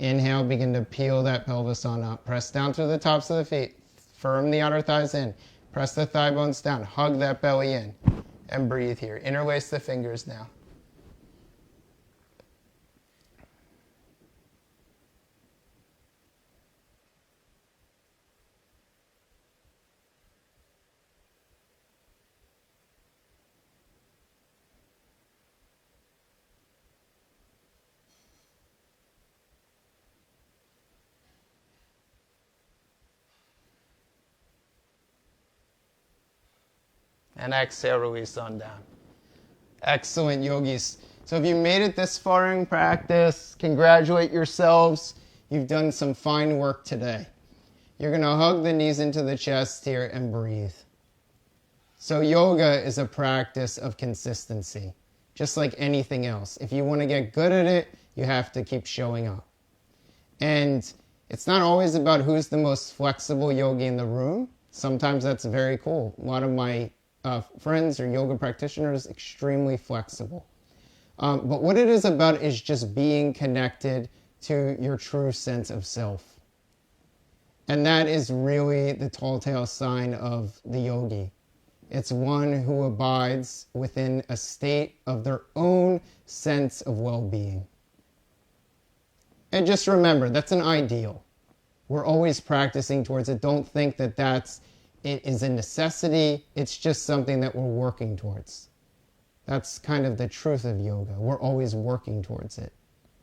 Inhale, begin to peel that pelvis on up. Press down through the tops of the feet. Firm the outer thighs in. Press the thigh bones down. Hug that belly in. And breathe here. Interlace the fingers now. And exhale, release on down. Excellent, yogis. So if you made it this far in practice, congratulate yourselves. You've done some fine work today. You're going to hug the knees into the chest here and breathe. So yoga is a practice of consistency, just like anything else. If you want to get good at it, you have to keep showing up. And it's not always about who's the most flexible yogi in the room. Sometimes that's very cool. A lot of my friends or yoga practitioners, extremely flexible. But what it is about is just being connected to your true sense of self. And that is really the tall tale sign of the yogi. It's one who abides within a state of their own sense of well-being. And just remember, that's an ideal. We're always practicing towards it. Don't think that it is a necessity. It's just something that we're working towards. That's kind of the truth of yoga. We're always working towards it.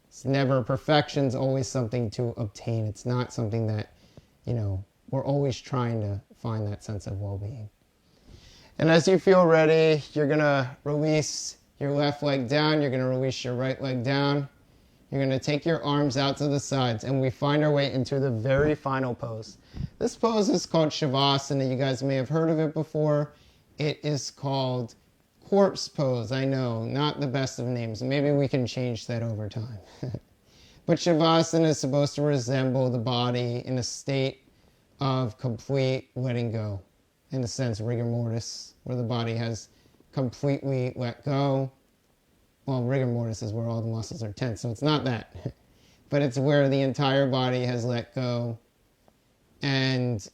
It's never perfection. It's always something to obtain. It's not something that, we're always trying to find that sense of well-being. And as you feel ready, you're going to release your left leg down. You're going to release your right leg down. You're going to take your arms out to the sides, and we find our way into the very final pose. This pose is called Shavasana. You guys may have heard of it before. It is called corpse pose. I know, not the best of names. Maybe we can change that over time. But Shavasana is supposed to resemble the body in a state of complete letting go. In a sense, rigor mortis, where the body has completely let go. Well, rigor mortis is where all the muscles are tense, so it's not that. But it's where the entire body has let go and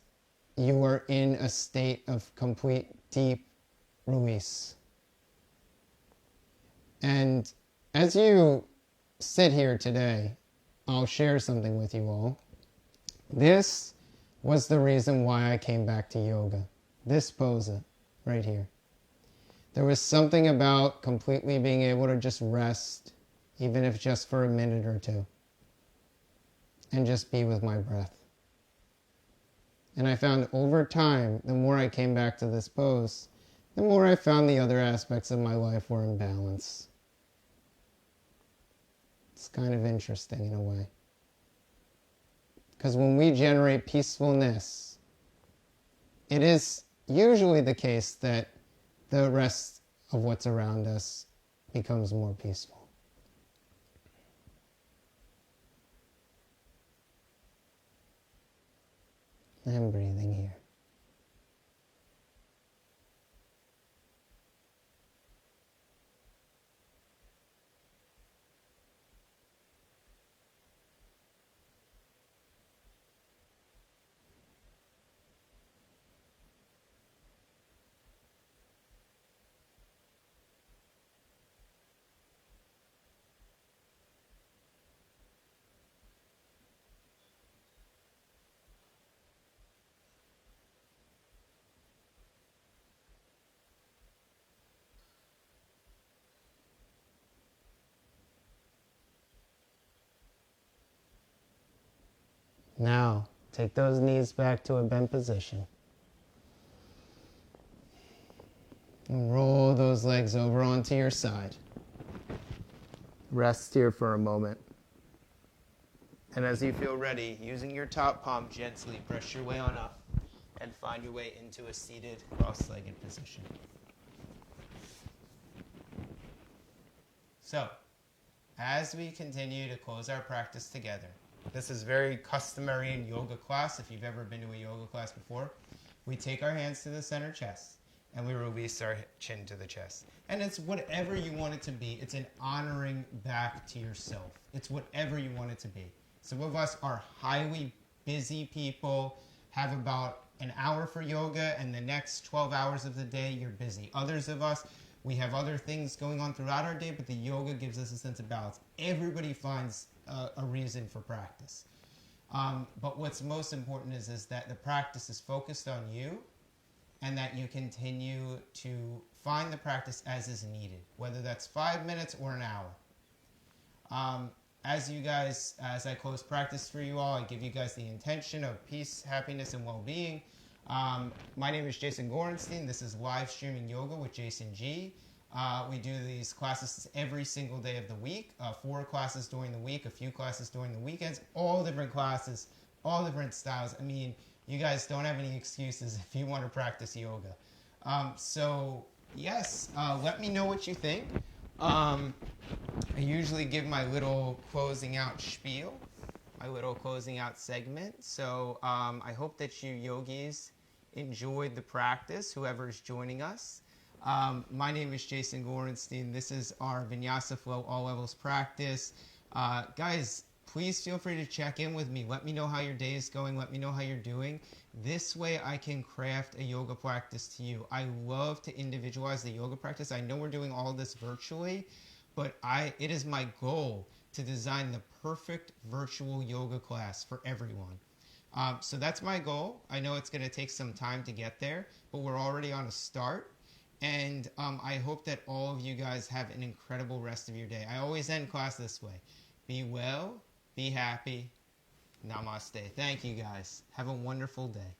you are in a state of complete, deep release. And as you sit here today, I'll share something with you all. This was the reason why I came back to yoga. This pose right here. There was something about completely being able to just rest, even if just for a minute or two, and just be with my breath. And I found over time, the more I came back to this pose, the more I found the other aspects of my life were in balance. It's kind of interesting in a way. Because when we generate peacefulness, it is usually the case that the rest of what's around us becomes more peaceful. And breathing here. Now, take those knees back to a bent position. And roll those legs over onto your side. Rest here for a moment. And as you feel ready, using your top palm, gently press your way on up and find your way into a seated, cross-legged position. So, as we continue to close our practice together, this is very customary in yoga class. If you've ever been to a yoga class before, we take our hands to the center chest and we release our chin to the chest. And it's whatever you want it to be. It's an honoring back to yourself. It's whatever you want it to be. Some of us are highly busy people, have about an hour for yoga, and the next 12 hours of the day you're busy. Others of us, we have other things going on throughout our day, but the yoga gives us a sense of balance. Everybody finds a reason for practice. But what's most important is that the practice is focused on you, and that you continue to find the practice as is needed, whether that's 5 minutes or an hour. As I close practice for you all, I give you guys the intention of peace, happiness, and well-being. My name is Jason Gorenstein. This is live streaming yoga with Jason G. We do these classes every single day of the week, 4 classes during the week, a few classes during the weekends, all different classes, all different styles. I mean, you guys don't have any excuses if you want to practice yoga. Let me know what you think. I usually give my little closing out spiel, my little closing out segment. So I hope that you yogis enjoyed the practice, whoever is joining us. My name is Jason Gorenstein. This is our Vinyasa Flow All Levels practice. Guys, please feel free to check in with me. Let me know how your day is going. Let me know how you're doing. This way I can craft a yoga practice to you. I love to individualize the yoga practice. I know we're doing all of this virtually, but it is my goal to design the perfect virtual yoga class for everyone. So that's my goal. I know it's going to take some time to get there, but we're already on a start. And I hope that all of you guys have an incredible rest of your day. I always end class this way. Be well, be happy. Namaste. Thank you guys. Have a wonderful day.